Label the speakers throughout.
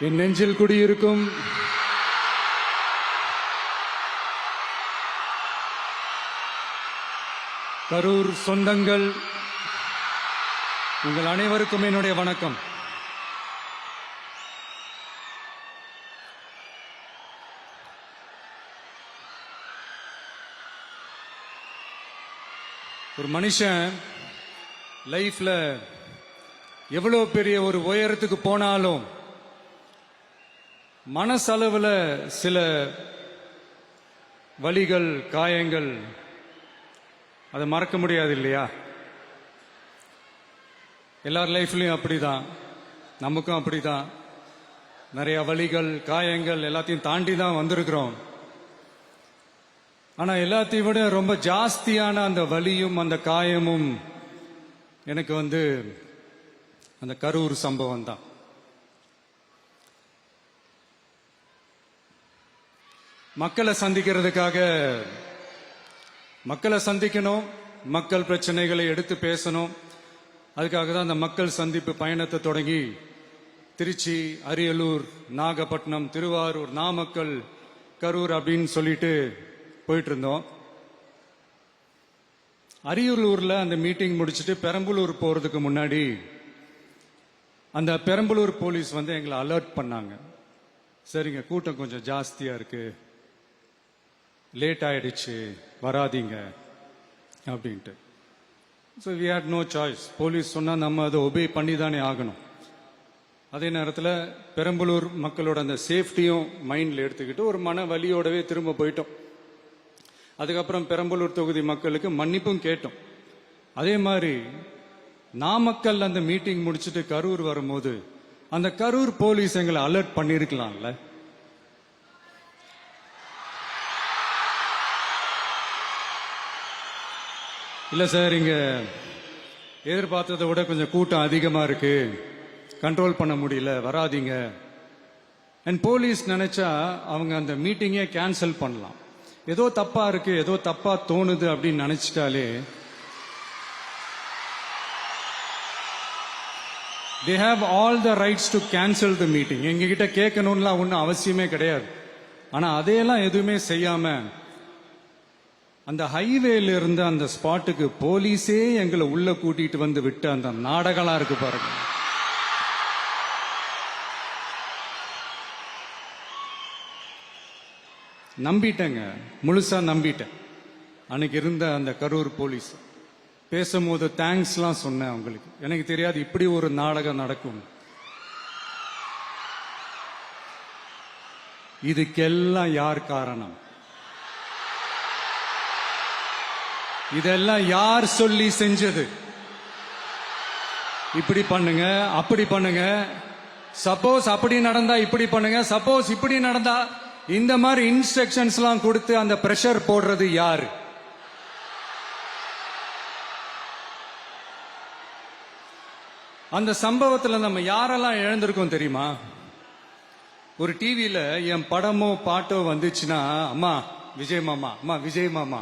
Speaker 1: என் நெஞ்சில் குடியிருக்கும் கரூர் சொந்தங்கள், உங்கள் அனைவருக்கும் என்னுடைய வணக்கம். ஒரு மனுஷன் லைஃப்ல எவ்வளவு பெரிய ஒரு உயரத்துக்கு போனாலும் மனசளவுல சில வலிகள், காயங்கள், அதை மறக்க முடியாது இல்லையா? எல்லார் லைஃப்லயும் அப்படிதான், நமக்கும் அப்படிதான். நிறைய வலிகள், காயங்கள் எல்லாத்தையும் தாண்டி தான் வந்திருக்கிறோம். ஆனா எல்லாத்தையும் விட ரொம்ப ஜாஸ்தியான அந்த வலியும் அந்த காயமும் எனக்கு அந்த கரூர் சம்பவம் தான். மக்களை சந்திக்கணும், மக்கள் பிரச்சனைகளை எடுத்து பேசணும். அதுக்காக தான் அந்த மக்கள் சந்திப்பு பயணத்தை தொடங்கி திருச்சி, அரியலூர், நாகப்பட்டினம், திருவாரூர், நாமக்கல், கரூர் அப்படின்னு சொல்லிட்டு போயிட்டு இருந்தோம். அரியலூர்ல அந்த மீட்டிங் முடிச்சுட்டு பெரம்பலூர் போறதுக்கு முன்னாடி அந்த பெரம்பலூர் போலீஸ் எங்களை அலர்ட் பண்ணாங்க. சரிங்க, கூட்டம் கொஞ்சம் ஜாஸ்தியா இருக்கு, லேட் ஆயிடுச்சு, வராதீங்க அப்படின்ட்டு. So we had no choice. Police சொன்னா நம்ம அதை ஒபே பண்ணி தானே ஆகணும். அதே நேரத்தில் பெரம்பலூர் மக்களோட அந்த சேஃப்டியும் மைண்ட்ல எடுத்துக்கிட்டு ஒரு மன வலியோடவே திரும்ப போயிட்டோம். அதுக்கப்புறம் பெரம்பலூர் தொகுதி மக்களுக்கு மன்னிப்பும் கேட்டோம். அதே மாதிரி நாமக்கல் அந்த மீட்டிங் முடிச்சுட்டு கரூர் வரும்போது அந்த கரூர் போலீஸ் எங்களை அலர்ட் பண்ணிருக்கலாம்ல. இல்ல சார், இங்க எதிர்பார்த்ததை விட கொஞ்சம் கூட்டம் அதிகமா இருக்கு, கண்ட்ரோல் பண்ண முடியல, வராதீங்க. அண்ட் போலீஸ் நினைச்சா அவங்க அந்த மீட்டிங்கே கேன்சல் பண்ணலாம். ஏதோ தப்பா இருக்கு, ஏதோ தப்பா தோணுது அப்படின்னு நினைச்சிட்டாலே they have all the rights to cancel the meeting. எங்ககிட்ட கேட்கணும்லாம் ஒன்றும் அவசியமே கிடையாது. ஆனா அதையெல்லாம் எதுவுமே செய்யாம அந்த ஹைவேல இருந்து அந்த ஸ்பாட்டுக்கு போலீஸே எங்களை உள்ள கூட்டிட்டு வந்து விட்டு அந்த நாடகம்லாம் இருக்கு பாருங்க. நம்பிட்டேங்க, முழுசா நம்பிட்டேன். அன்னைக்கு இருந்த அந்த கரூர் போலீஸ் பேசும்போது தேங்க்ஸ்லாம் சொன்னேன் அவங்களுக்கு. எனக்கு தெரியாது இப்படி ஒரு நாடகம் நடக்கும். இதுக்கெல்லாம் யார் காரணம்? இதெல்லாம் யார் சொல்லி செஞ்சது? இப்படி பண்ணுங்க, அப்படி பண்ணுங்க, சப்போஸ் அப்படி நடந்தா இப்படி பண்ணுங்க, சப்போஸ் இப்படி நடந்தா இந்த மாதிரி இன்ஸ்ட்ரக்ஷன்ஸ் எல்லாம் கொடுத்து அந்த பிரஷர் போடுறது யாரு? அந்த சம்பவத்துல நம்ம யாரெல்லாம் இழந்திருக்கோம் தெரியுமா? ஒரு டிவியில என் படமோ பாட்டோ வந்துச்சுன்னா, அம்மா விஜய் மாமா, அம்மா விஜய் மாமா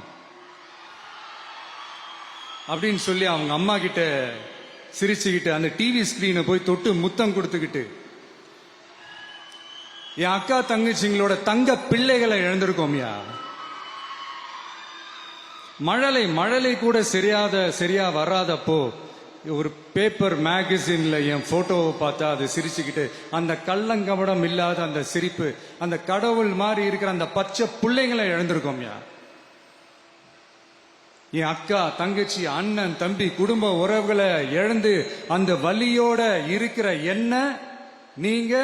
Speaker 1: அப்படின்னு சொல்லி அவங்க அம்மா கிட்ட சிரிச்சுக்கிட்டு அந்த டிவி ஸ்கிரீனை போய் தொட்டு முத்தம் கொடுத்துக்கிட்டு என் அக்கா தங்கச்சிங்களோட தங்க பிள்ளைகளை இழந்திருக்கோம்யா. மழலை கூட சரியா வராதப்போ ஒரு பேப்பர் மேகசின்ல என் போட்டோவை பார்த்தா அது சிரிச்சுக்கிட்டு அந்த கள்ளங்கபடம் இல்லாத அந்த சிரிப்பு, அந்த கடவுள் மாதிரி இருக்கிற அந்த பச்சை பிள்ளைங்களை இழந்திருக்கோம்யா. என் அக்கா, தங்கச்சி, அண்ணன், தம்பி, குடும்ப உறவுகளை இழந்து அந்த வலியோட இருக்கிற என்ன நீங்க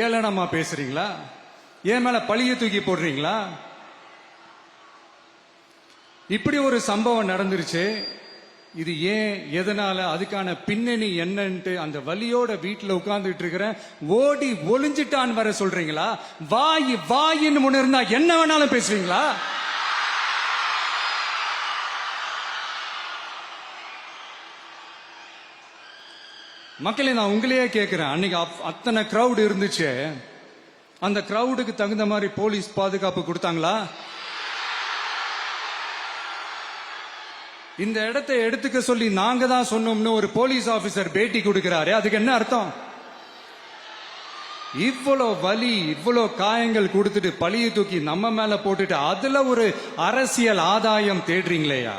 Speaker 1: ஏளனமா பேசுறீங்களா? என் மேல பழிய தூக்கி போடுறீங்களா? இப்படி ஒரு சம்பவம் நடந்துருச்சு. இது ஏன், எதனால, அதுக்கான பின்னணி என்னன்ட்டு அந்த வலியோட வீட்டுல உட்கார்ந்துட்டு இருக்கிற ஓடி ஒளிஞ்சிட்டான்னு வர சொல்றீங்களா? வாயின்னு முன்ன இருந்தா என்ன வேணாலும் பேசுவீங்களா? மக்களே, நான் உங்களையே கேட்கிறேன். அன்னைக்கு அத்தனை கிரௌட் இருந்துச்சு, அந்த கிரௌடுக்கு தகுந்த மாதிரி போலீஸ் பாதுகாப்பு கொடுத்தாங்களா? இந்த இடத்தை எடுத்துக்க சொல்லி நாங்க தான் சொன்னோம்னு ஒரு போலீஸ் ஆபீசர் பேட்டி கொடுக்கிறாரு. அதுக்கு என்ன அர்த்தம்? இவ்வளோ வலி, இவ்வளோ காயங்கள் கொடுத்துட்டு பழிய தூக்கி நம்ம மேல போட்டுட்டு அதுல ஒரு அரசியல் ஆதாயம் தேடுறீங்களேயா?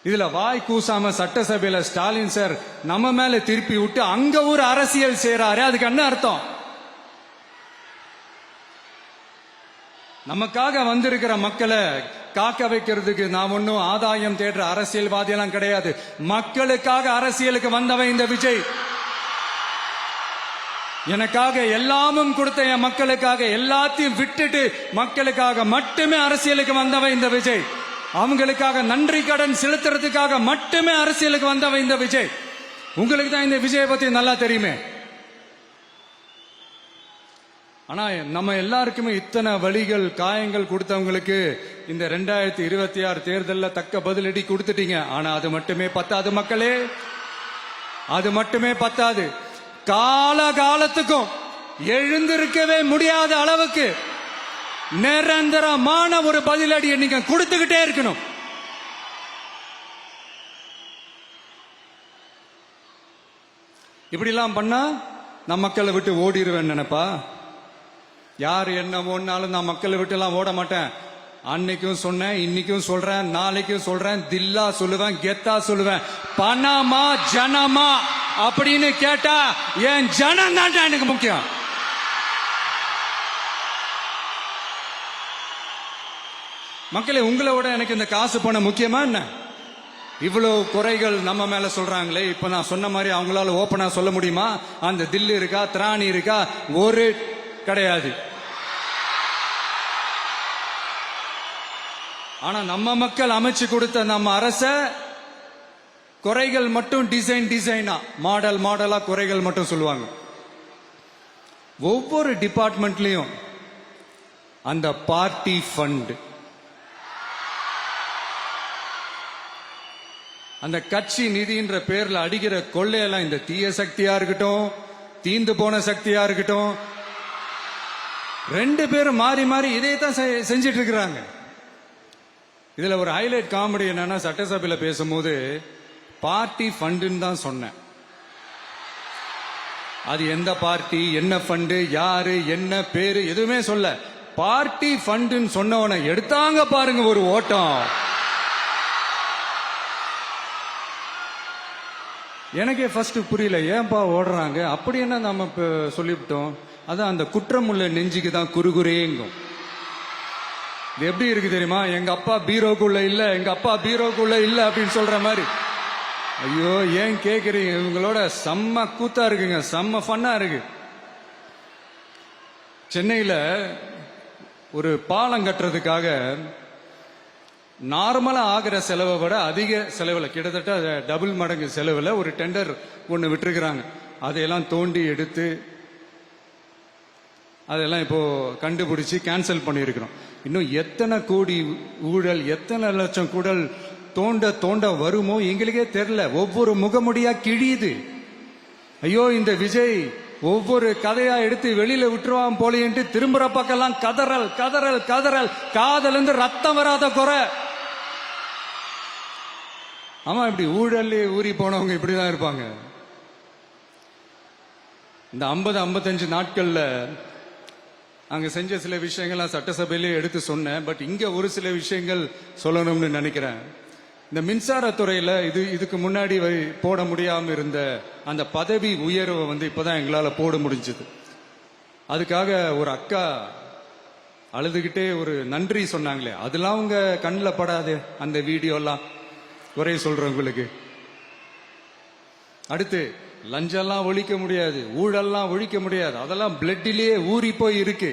Speaker 1: இதுல வாய் கூசாம சட்டசபையில ஸ்டாலின் சார் நம்ம மேல திருப்பி விட்டு அங்க ஒரு அரசியல் செய்றாரு. அதுக்கு என்ன அர்த்தம்? நமக்காக வந்திருக்கிற மக்களை காக்க வைக்கிறதுக்கு நான் ஒன்னும் ஆதாயம் தேடுற அரசியல்வாதி எல்லாம் கிடையாது. மக்களுக்காக அரசியலுக்கு வந்தவன் இந்த விஜய். எனக்காக எல்லாமும் கொடுத்த என் மக்களுக்காக எல்லாத்தையும் விட்டுட்டு மக்களுக்காக மட்டுமே அரசியலுக்கு வந்தவன் இந்த விஜய். அவங்களுக்காக நன்றி கடன் செலுத்துறதுக்காக மட்டுமே அரசியலுக்கு வந்தவன் இந்த விஜய். உங்களுக்கு தான் இந்த விஜயை பத்தி நல்லா தெரியுமே. ஆனா நம்ம எல்லாருக்குமே இத்தனை வலிகள் காயங்கள் கொடுத்தவங்களுக்கு இந்த 2026 தேர்தலில் தக்க பதிலடி கொடுத்துட்டீங்க. ஆனா அது மட்டுமே பத்தாது மக்களே, அது மட்டுமே பத்தாது. காலகாலத்துக்கும் எழுந்திருக்கவே முடியாத அளவுக்கு நிரந்தரமான ஒரு பதிலடியை நீங்க கொடுத்துக்கிட்டே இருக்கணும். இப்படி எல்லாம் பண்ணா நான் மக்களை விட்டு ஓடிடுவேன் நினைப்பா? யார் என்ன ஓடினாலும் நான் மக்களை விட்டு எல்லாம் ஓட மாட்டேன். அன்னைக்கும் சொன்னேன், இன்னைக்கும் சொல்றேன், நாளைக்கும் சொல்றேன், தில்லா சொல்லுவேன், கெத்தா சொல்லுவேன். பணமா ஜனமா அப்படின்னு கேட்டா என் ஜனம் தான் எனக்கு முக்கியம். மக்களே, உங்களை விட எனக்கு இந்த காசு பணம் முக்கியமா என்ன? இவ்வளவு குறைகள் நம்ம மேல சொல்றாங்களே, இப்ப நான் சொன்ன மாதிரி அவங்களால ஓப்பனா சொல்ல முடியுமா? அந்த தில்லு இருக்கா, திராணி இருக்கா? ஒரு கிடையாது. ஆனா நம்ம மக்கள் அமைச்சு கொடுத்த நம்ம அரச குறைகள் மட்டும் டிசைனா மாடல் மாடலா குறைகள் மட்டும் சொல்லுவாங்க. ஒவ்வொரு டிபார்ட்மெண்ட்லயும் அந்த பார்ட்டி ஃபண்ட், அந்த கட்சி நிதின்ற பேர்ல அடிக்கிற கொள்ளையெல்லாம் இந்த தீய சக்தியா இருக்கட்டும், தீந்து போன சக்தியா இருக்கட்டும், ரெண்டு பேரும் மாறி மாறி இதே தான் செஞ்சிட்டு இருக்கிறாங்க. இதுல ஒரு ஹைலைட் காமெடி என்னன்னா, சட்டசபையில பேசும்போது பார்ட்டி ஃபண்டுன்னு தான் சொன்னேன். அது எந்த பார்ட்டி, என்ன ஃபண்டு, யாரு, என்ன பேரு எதுவுமே சொல்ல. பார்ட்டி ஃபண்டுன்னு சொன்னவனை எடுத்தாங்க பாருங்க ஒரு ஓட்டம். எனக்கே ஃபர்ஸ்ட் புரியல, ஏன்பா ஓடுறாங்க? அப்படி என்ன நம்ம சொல்லிவிட்டோம்? அதான் அந்த குற்றமுள்ள நெஞ்சுக்கு தான் குறுகுறேங்கும். இது எப்படி இருக்கு தெரியுமா? எங்க அப்பா பீரோக்குள்ள இல்ல, எங்க அப்பா பீரோக்குள்ள இல்ல அப்படின்னு சொல்ற மாதிரி. ஐயோ, ஏன் கேக்குறீங்க? இவங்களோட செம்ம கூத்தா இருக்குங்க, செம்ம ஃபன்னா இருக்கு. சென்னையில ஒரு பாலம் கட்டுறதுக்காக நார்மலா ஆகிற செலவை விட அதிக செலவுல, கிட்டத்தட்ட டபுள் மடங்கு செலவுல ஒரு டெண்டர் ஒன்று விட்டுருக்குறாங்க. அதையெல்லாம் தோண்டி எடுத்து அதெல்லாம் இப்போ கண்டுபிடிச்சு கேன்சல் பண்ணியிருக்கிறோம். இன்னும் எத்தனை கோடி ஊழல், எத்தனை லட்சம் கூடல் தோண்ட தோண்ட வருமோ எங்களுக்கே தெரியல. ஒவ்வொரு முகமுடியா கிழியுது. ஐயோ, இந்த விஜய் ஒவ்வொரு கதையா எடுத்து வெளியில விட்டுருவான் போலேன்ட்டு திரும்புற பக்கெல்லாம் கதறல் கதறல் கதறல். காதல் இருந்து ரத்தம் வராத குறை. ஆமா, இப்படி ஊழல்லே ஊறி போனவங்க இப்படிதான் இருப்பாங்க. இந்த 50-55 நாட்கள்ல அங்க செஞ்ச சில விஷயங்கள்லாம் சட்டசபையிலே எடுத்து சொன்னேன். பட் இங்க ஒரு சில விஷயங்கள் சொல்லணும்னு நினைக்கிறேன். இந்த மின்சாரத்துறையில இதுக்கு முன்னாடி போட முடியாம இருந்த அந்த பதவி உயர்வை இப்பதான் எங்களால போட முடிஞ்சது. அதுக்காக ஒரு அக்கா அழுதுகிட்டே ஒரு நன்றி சொன்னாங்களே, அதெல்லாம் உங்க கண்ணில் படாது அந்த வீடியோலாம், குறை சொல்றவங்களுக்கு. அடுத்து லஞ்சம்லாம் ஒழிக்க முடியாது, ஊழல்லாம் ஒழிக்க முடியாது, அதெல்லாம் பிளட்டிலேயே ஊறி போய் இருக்கு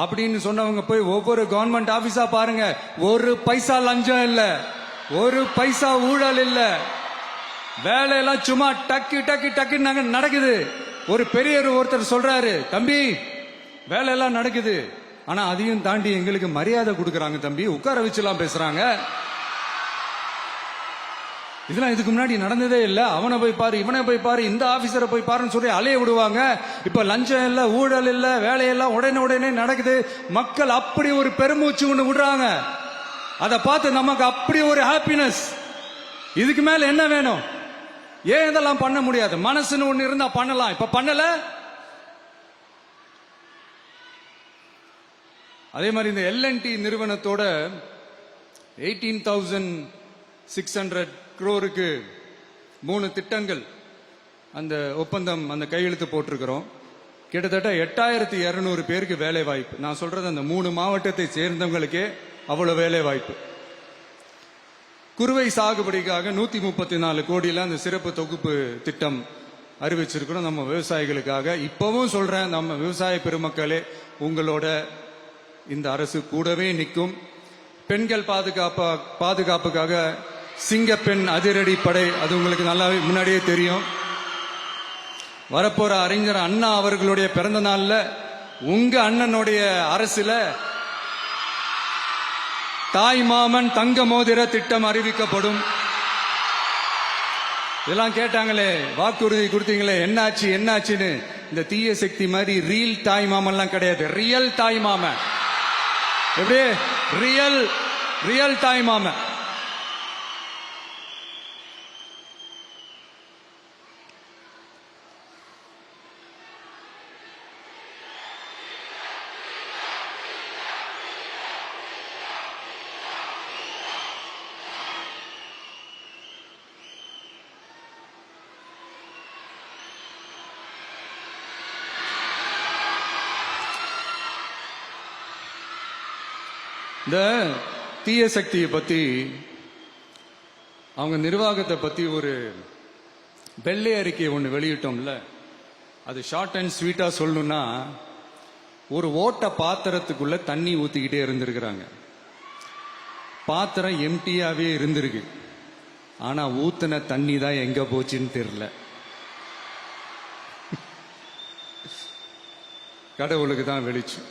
Speaker 1: அப்படின்னு சொன்னவங்க போய் ஒவ்வொரு கவர்மெண்ட் ஆபீஸா பாருங்க. ஒரு பைசா லஞ்சம் இல்ல, ஒரு பைசா ஊழல் இல்ல. வேலையெல்லாம் சும்மா டக்கு டக்கு டக்கு நடக்குது. ஒரு பெரியவர் ஒருத்தர் சொல்றாரு, தம்பி வேலையெல்லாம் நடக்குது, ஆனா அதையும் தாண்டி எங்களுக்கு மரியாதை கொடுக்கறாங்க தம்பி, உட்கார வச்சுலாம் பேசுறாங்க. இதெல்லாம் இதுக்கு முன்னாடி நடந்ததே இல்ல. அவனை போய் பாரு, இவனை போய் பாரு, இந்த ஆபீசரை போய் பாருன்னு சொல்லி அலைய விடுவாங்க. இப்ப லஞ்சம் இல்ல, ஊழல் இல்ல, வேலையெல்லாம் உடனே நடக்குது. மக்கள் அப்படி ஒரு பெருமூச்சு ஒண்ணு விடுறாங்க. அதை பார்த்து நமக்கு அப்படி ஒரு ஹாப்பினஸ். இதுக்கு மேல என்ன வேணும்? ஏன் இதெல்லாம் பண்ண முடியாது? மனசுன்னு ஒண்ணு இருந்தா பண்ணலாம். இப்ப பண்ணல. அதே மாதிரி இந்த எல்என்டி நிறுவனத்தோட 18,600 crore-க்கு 3 திட்டங்கள் அந்த ஒப்பந்தம் அந்த கையெழுத்து போட்டிருக்கிறோம். கிட்டத்தட்ட 8,200 பேருக்கு வேலை வாய்ப்பு. நான் சொல்றது அந்த 3 மாவட்டத்தை சேர்ந்தவங்களுக்கே அவ்வளவு வேலை வாய்ப்பு. குறுவை சாகுபடிக்காக 134 கோடியில அந்த சிறப்பு தொகுப்பு திட்டம் அறிவிச்சிருக்கிறோம் நம்ம விவசாயிகளுக்காக. இப்பவும் சொல்றேன், நம்ம விவசாய பெருமக்களே, உங்களோட இந்த அரசு கூடவே நிற்கும். பெண்கள் பாதுகாப்புக்காக சிங்கப்பெண் அதிரடி படை, அது உங்களுக்கு நல்லா முன்னாடியே தெரியும். வரப்போற அறிஞர் அண்ணா அவர்களுடைய பிறந்த நாள்ல உங்க அண்ணனுடைய அரசுல தாய் மாமன் தங்க மோதிர திட்டம் அறிவிக்கப்படும். இதெல்லாம் கேட்டாங்களே, வாக்குறுதி கொடுத்தீங்களே, என்னாச்சு என்னாச்சுன்னு. இந்த தீய சக்தி மாதிரி ரீல் தாய் மாமன்லாம் கிடையாது, ரியல் தாய் மாமன். எப்படி ரியல் தாய் மாமன். இந்த தீய சக்தியை பத்தி, அவங்க நிர்வாகத்தை பத்தி ஒரு வெள்ளை அறிக்கையை ஒன்று வெளியிட்டோம்ல, அது ஷார்ட் அண்ட் ஸ்வீட்டா சொல்லணும்னா, ஒரு ஓட்ட பாத்திரத்துக்குள்ள தண்ணி ஊத்திக்கிட்டே இருந்திருக்கிறாங்க. பாத்திரம் எம்டியாவே இருந்திருக்கு, ஆனா ஊத்தின தண்ணி தான் எங்க போச்சுன்னு தெரியல. கடவுளுக்கு தான் வெளிச்சம்.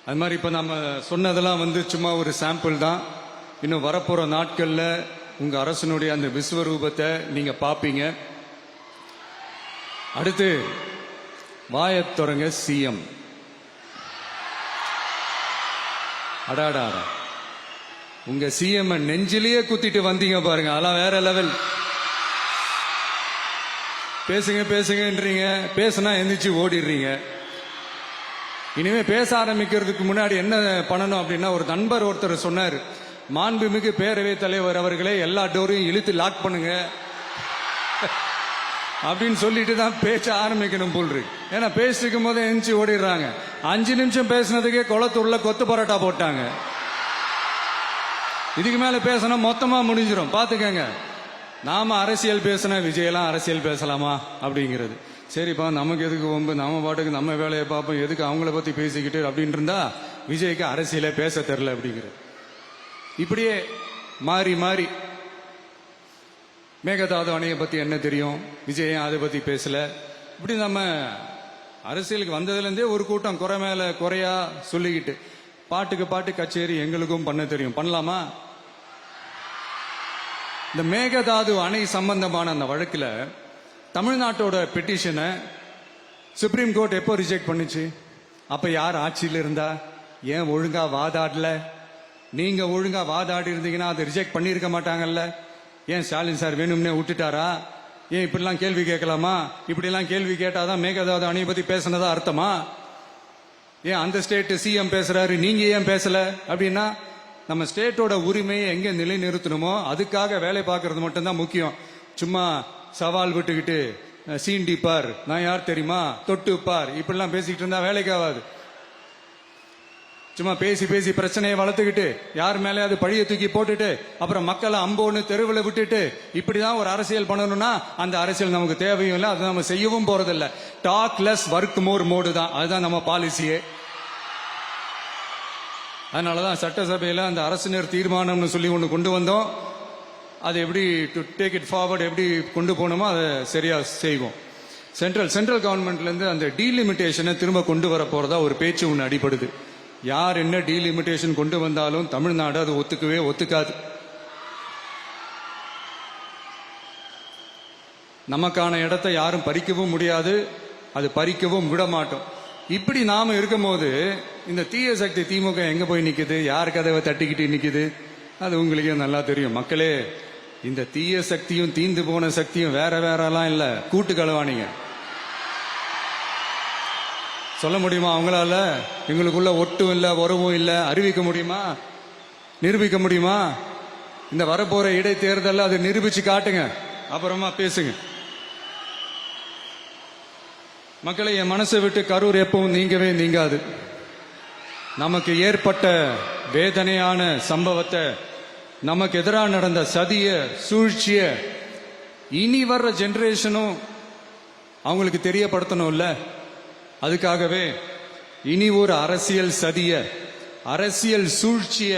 Speaker 1: அது மாதிரி இப்ப நம்ம சொன்னதெல்லாம் சும்மா ஒரு சாம்பிள் தான். இன்னும் வரப்போற நாட்கள்ல உங்க அரசனுடைய அந்த விஸ்வரூபத்தை நீங்க பாப்பீங்க. அடுத்து வாயத் தொடங்க சிஎம். அடாடா, உங்க சிஎம் நெஞ்சிலேயே குத்திட்டு வந்தீங்க பாருங்க, அதெல்லாம் வேற லெவல். பேசுங்கன்றீங்க, பேசுனா எந்திரிச்சு ஓடிடுறீங்க. இனிமே பேச ஆரம்பிக்கிறதுக்கு முன்னாடி என்ன பண்ணணும் அப்படின்னா, ஒரு நண்பர் ஒருத்தர் சொன்னார், மாண்புமிகு பேரவைத் தலைவர் அவர்களே, எல்லா டோரையும் இழுத்து லாக் பண்ணுங்க அப்படின்னு சொல்லிட்டு தான் பேச்ச ஆரம்பிக்கணும் போல் இருக்கு. ஏன்னா பேசிக்கும் போதே எந்திரிச்சு ஓடிடுறாங்க. 5 நிமிஷம் பேசினதுக்கே குளத்தூர்ல கொத்து பரோட்டா போட்டாங்க. இதுக்கு மேல பேசினா மொத்தமா முடிஞ்சிடும், பாத்துக்கங்க. நாம அரசியல் பேசினா விஜயெல்லாம் அரசியல் பேசலாமா அப்படிங்கிறது. சரிப்பா, நமக்கு எதுக்கு வம்பு, நம்ம பாட்டுக்கு நம்ம வேலையை பார்ப்போம், எதுக்கு அவங்கள பத்தி பேசிக்கிட்டு அப்படின்னு இருந்தா விஜய்க்கு அரசியலே பேச தெரியல அப்படிங்கிறது. இப்படியே மாறி மாறி மேகதாது அணையை பத்தி என்ன தெரியும், விஜய் அதை பத்தி பேசல. இப்படி நம்ம அரசியலுக்கு வந்ததுல இருந்தே ஒரு கூட்டம் குறை மேல குறையா சொல்லிக்கிட்டு, பாட்டுக்கு பாட்டு கச்சேரி எங்களுக்கும் பண்ண தெரியும், பண்ணலாமா? இந்த மேகதாது அணை சம்பந்தமான அந்த வழக்குல தமிழ்நாட்டோட பெட்டிஷனை சுப்ரீம் கோர்ட் எப்போ ரிஜெக்ட் பண்ணுச்சு? அப்ப யார் ஆட்சியில் இருந்தா? ஏன் ஒழுங்கா வாதாடல? நீங்க ஒழுங்கா வாதாடி இருந்தீங்கன்னா அதை ரிஜெக்ட் பண்ணிருக்க மாட்டாங்கல்ல. ஏன் ஸ்டாலின் சார் வேணும்னே விட்டுட்டாரா? ஏன் இப்படிலாம் கேள்வி கேட்கலாமா? இப்படிலாம் கேள்வி கேட்டாதான் மேகதாது அணையை பத்தி பேசினதா அர்த்தமா? ஏன் அந்த ஸ்டேட் சிஎம் பேசுறாரு, நீங்க ஏன் பேசல? அப்படின்னா நம்ம ஸ்டேட்டோட உரிமையை எங்க நிலைநிறுத்தணுமோ அதுக்காக வேலை பார்க்கறது மட்டும்தான் முக்கியம். சும்மா சவால் விட்டுக்கிட்டு சீண்டி பார், நான் யார் தெரியுமா, தொட்டு பார், இப்படிலாம் பேசிக்கிட்டு இருந்தா வேலைக்கு ஆகாது. சும்மா பேசி பேசி பிரச்சனையை வளர்த்துக்கிட்டு யார் மேலே அது பழிய தூக்கி போட்டுட்டு அப்புறம் மக்களை அம்போன்னு தெருவில் விட்டுட்டு இப்படிதான் ஒரு அரசியல் பண்ணணும்னா அந்த அரசியல் நமக்கு தேவையும் இல்லை, அதை நம்ம செய்யவும் போறதில்லை. Talk less work more mode தான், அதுதான் நம்ம பாலிசியே. அதனாலதான் சட்டசபையில அந்த அரசினர் தீர்மானம்னு சொல்லி ஒன்று கொண்டு வந்தோம். அது எப்படி டு டேக் இட் ஃபார்வர்ட், எப்படி கொண்டு போகணுமோ அதை சரியா செய்வோம். சென்ட்ரல் கவர்மெண்ட்ல இருந்து அந்த டீலிமிட்டேஷனை திரும்ப கொண்டு வர போறதா ஒரு பேச்சு ஒன்று அடிபடுது. யார் என்ன டீலிமிட்டேஷன் கொண்டு வந்தாலும் தமிழ்நாடு அது ஒத்துக்காது. நமக்கான இடத்தை யாரும் பறிக்கவும் முடியாது, அது பறிக்கவும் விட மாட்டோம். இப்படி நாம இருக்கும் போது இந்த தீய சக்தி திமுக எங்க போய் நிக்குது, யார் கதவை தட்டிக்கிட்டு நிக்குது, அது உங்களுக்கே நல்லா தெரியும். மக்களே, இந்த தீய சக்தியும் தீந்து போன சக்தியும் வேற வேறலாம் இல்ல, கூட்டு களவாணிங்க. சொல்ல முடியுமா அவங்களால? எங்களுக்குள்ள ஒட்டும் இல்லை, உறவும் இல்லை, அறிவிக்க முடியுமா? நிரூபிக்க முடியுமா? இந்த வரப்போற இடைத்தேர்தலில் அதை நிரூபிச்சு காட்டுங்க, அப்புறமா பேசுங்க. மக்களை, என் மனசை விட்டு கரூர் எப்பவும் நீங்கவே நீங்காது. நமக்கு ஏற்பட்ட வேதனையான சம்பவத்தை, நமக்கு எதிராக நடந்த சதிய சூழ்ச்சிய இனி வர்ற ஜெனரேஷனும் அவங்களுக்கு தெரியப்படுத்தணும்ல. அதுக்காகவே இனி ஒரு அரசியல் சதிய, அரசியல் சூழ்ச்சிய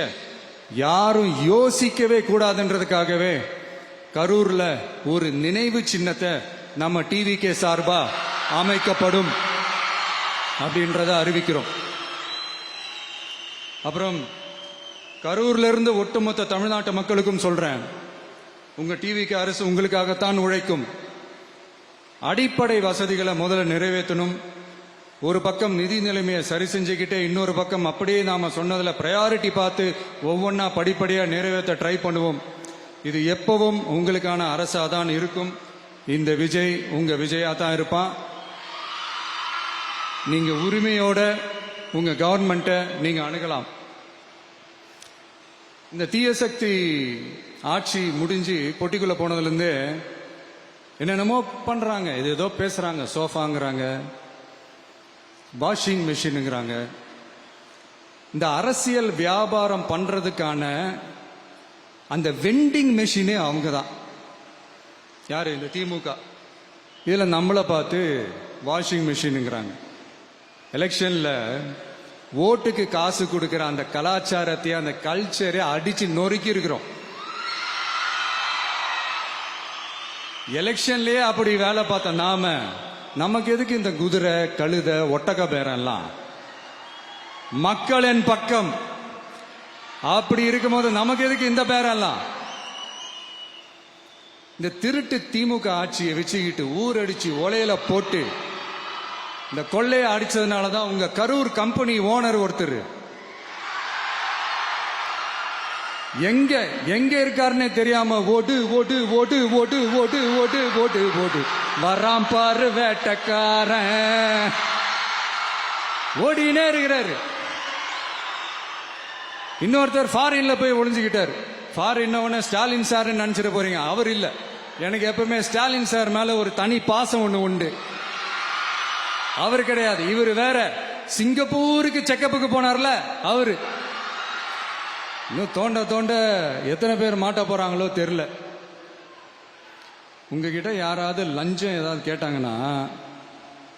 Speaker 1: யாரும் யோசிக்கவே கூடாதுன்றதுக்காகவே கரூர்ல ஒரு நினைவு சின்னத்தை நம்ம டிவிகே சார்பா அமைக்கப்படும் அப்படின்றத அறிவிக்கிறோம். அப்புறம் கரூர்ல இருந்து ஒட்டுமொத்த தமிழ்நாட்டு மக்களுக்கும் சொல்றேன், உங்க டிவிகே அரசு உங்களுக்காகத்தான் உழைக்கும். அடிப்படை வசதிகளை முதல்ல நிறைவேற்றணும். ஒரு பக்கம் நிதி நிலைமையை சரி செஞ்சுக்கிட்டே, இன்னொரு பக்கம் அப்படியே நாம சொன்னதுல பிரையாரிட்டி பார்த்து ஒவ்வொன்னா படிப்படியா நிறைவேற்ற ட்ரை பண்ணுவோம். இது எப்பவும் உங்களுக்கான அரசா தான் இருக்கும். இந்த விஜய் உங்க விஜயா தான் இருப்பான். நீங்க உரிமையோட உங்க கவர்மெண்ட்டை நீங்க அணுகலாம். இந்த தீய சக்தி ஆட்சி முடிஞ்சு பொட்டிக்குள்ள போனதுல இருந்து என்னென்னமோ பண்றாங்க, இது ஏதோ பேசுறாங்க, சோஃபாங்கிறாங்க, வாஷிங் மெஷினுங்கிறாங்க. இந்த அரசியல் வியாபாரம் பண்றதுக்கான அந்த வெண்டிங் மெஷினே அவங்க தான். யாரு? இந்த திமுக. இதுல நம்மளை பார்த்து வாஷிங் மெஷினுங்கிறாங்க. எலெக்ஷன்ல ஓட்டுக்கு காசு கொடுக்கிற அந்த கலாச்சாரத்தையும் அந்த கல்ச்சரை அடிச்சு நொறுக்கி இருக்கிறோம். எலெக்ஷன்லயே அப்படி வேலை பார்த்த நாம, நமக்கு எதுக்கு இந்த குதிரை, கழுத, ஒட்டக பேரெல்லாம்? மக்களின் பக்கம் அப்படி இருக்கும்போது நமக்கு எதுக்கு இந்த பேரெல்லாம்? இந்த திருட்டு திமுக ஆட்சியை வச்சுக்கிட்டு ஊரடிச்சு ஒலையில போட்டு இந்த கொள்ளையை அடிச்சதுனாலதான் உங்க கரூர் கம்பெனி ஓனர் ஒருத்தர் எங்க எங்க இருக்காருன்னே தெரியாம ஓடு ஓடு ஓடு ஓடு ஓடு ஓடு ஓடு ஓடு வராம் பாரு வேட்டக்காரன் ஓடினே இருக்கிறாரு. இன்னொருத்தர் ஃபாரின்ல போய் ஒளிஞ்சுக்கிட்டாரு. ஃபாரின் ஸ்டாலின் சார் நினைச்சிட போறீங்க, அவர் இல்ல. எனக்கு எப்பவுமே ஸ்டாலின் சார் மேல ஒரு தனி பாசம் ஒண்ணு உண்டு. அவர் கிடையாது, இவர் வேற. சிங்கப்பூருக்கு செக்கப்புக்கு போனார்ல அவரு. இன்னும் தோண்ட தோண்ட எத்தனை பேர் மாட்ட போறாங்களோ தெரியல. உங்ககிட்ட யாராவது லஞ்சம் ஏதாவது கேட்டாங்கன்னா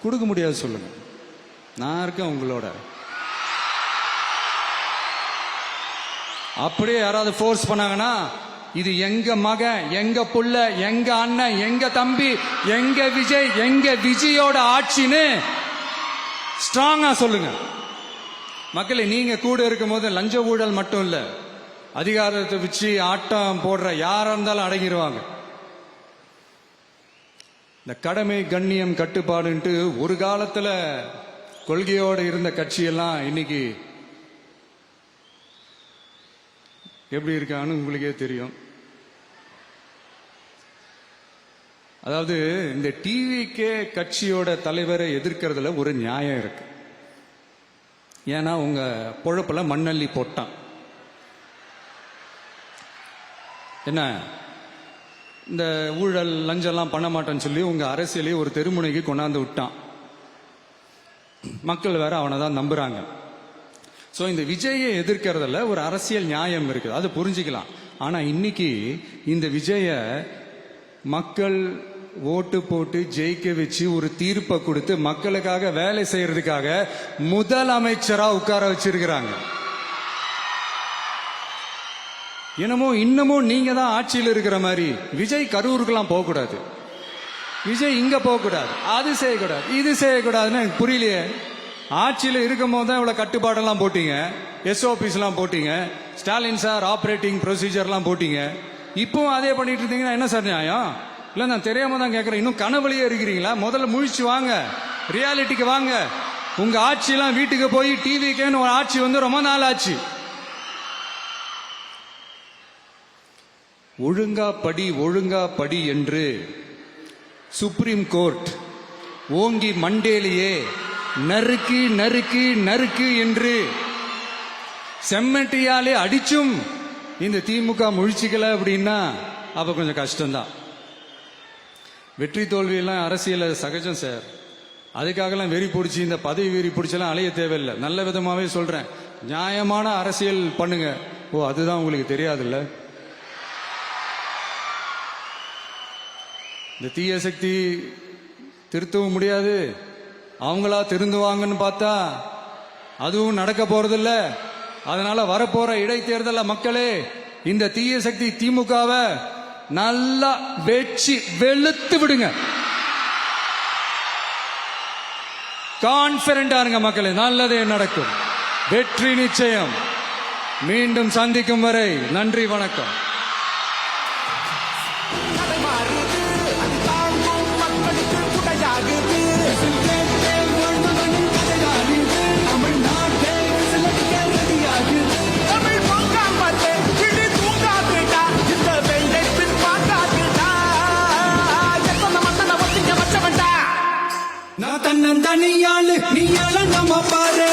Speaker 1: கொடுக்க முடியாது சொல்லுங்க, நான் இருக்கேன் உங்களோட. அப்படியே யாராவது ஃபோர்ஸ் பண்ணாங்கன்னா, இது எங்க மகன், எங்க புள்ள, எங்க அண்ணன், எங்க தம்பி, எங்க விஜய், எங்க விஜயோட ஆட்சின்னு ஸ்ட்ராங்கா சொல்லுங்க. மக்களை, நீங்க கூட இருக்கும் போது லஞ்ச ஊழல் மட்டும் இல்ல, அதிகாரத்தை வச்சு ஆட்டம் போடுற யாரா இருந்தாலும் அடங்கிடுவாங்க. இந்த கடமை, கண்ணியம், கட்டுப்பாடுன்ட்டு ஒரு காலத்துல கொள்கையோடு இருந்த கட்சியெல்லாம் இன்னைக்கு எப்படி இருக்கான்னு உங்களுக்கே தெரியும். அதாவது இந்த டிவிகே கட்சியோட தலைவரை எதிர்க்கிறதுல ஒரு நியாயம் இருக்கு. ஏன்னா உங்க பொழப்புல மண்ணள்ளி போட்டான். என்ன, இந்த ஊழல் லஞ்சம்லாம் பண்ண மாட்டேன்னு சொல்லி உங்க அரசியலையே ஒரு தெருமுனைக்கு கொண்டாந்து விட்டான். மக்கள் வேற அவனை தான் நம்புறாங்க. சோ இந்த விஜயை எதிர்க்கிறதுல ஒரு அரசியல் நியாயம் இருக்குது, அது புரிஞ்சுக்கலாம். ஆனா இன்னைக்கு இந்த விஜய மக்கள் ஓட்டு போட்டு ஜெயிக்க வச்சு ஒரு தீர்ப்பை கொடுத்து மக்களுக்காக வேலை செய்யறதுக்காக முதலமைச்சரா உட்கார வச்சிருக்கிறாங்க. என்னமோ இன்னமும் நீங்க தான் ஆட்சியில் இருக்கிற மாதிரி. விஜய் கரூருக்கெல்லாம் போக கூடாது, விஜய் இங்க போக கூடாது, அது செய்யக்கூடாது, இது செய்யக்கூடாதுன்னு எனக்கு புரியலையே. ஆட்சியில் இருக்கும் போது தான் இவ்வளவு கட்டுப்பாடெல்லாம் போட்டீங்க, எஸ்ஓபிஸ் எல்லாம் போட்டீங்க, ஸ்டாலின் சார் ஆபரேட்டிங் ப்ரொசீஜர்லாம் போட்டீங்க. இப்பவும் அதே பண்ணிட்டு இருந்தீங்கன்னா என்ன சார் நியாயம்? இல்ல, நான் தெரியாம தான் கேட்கறேன். இன்னும் கனவுலயே இருக்கிறீங்களா? முதல்ல முழிச்சு வாங்க, ரியாலிட்டிக்கு வாங்க. உங்க ஆட்சியெல்லாம் வீட்டுக்கு போய் டிவிக்கேன்னு ஒரு ஆட்சி வந்து ரொம்ப நாள் ஆச்சு. ஒழுங்கா படி, ஒழுங்கா படி என்று சுப்ரீம் கோர்ட் ஓங்கி மண்டேலியே நறுக்கு நறுக்கு நறுக்கு என்று செம்மட்டியாலே அடிச்சும் இந்த திமுக முழிச்சுக்கல அப்படின்னா அப்ப கொஞ்சம் கஷ்டம்தான். வெற்றி தோல்வியெல்லாம் அரசியல சகஜம் சார். அதுக்காகலாம் வெறி பிடிச்சி இந்த பதவி வெறி பிடிச்செல்லாம் அலைய தேவையில்லை. நல்ல விதமாவே சொல்றேன், நியாயமான அரசியல் பண்ணுங்க. ஓ, அதுதான் உங்களுக்கு தெரியாதுல்ல. இந்த தீய சக்தி திருத்தவும் முடியாது, அவங்களா திருந்துவாங்கன்னு பார்த்தா அதுவும் நடக்க போறதில்ல. அதனால வரப்போற இடைத்தேர்தல மக்களே, இந்த தீய சக்தி திமுகவை நல்லா வெச்சு வெளுத்து விடுங்க. கான்பிடண்டா இருங்க மக்களே, நல்லதே நடக்கும், வெற்றி நிச்சயம். மீண்டும் சந்திக்கும் வரை நன்றி, வணக்கம்.
Speaker 2: நான் தன்னந்தனியாளு, நீ எல்லாம் நம்ம பாரு.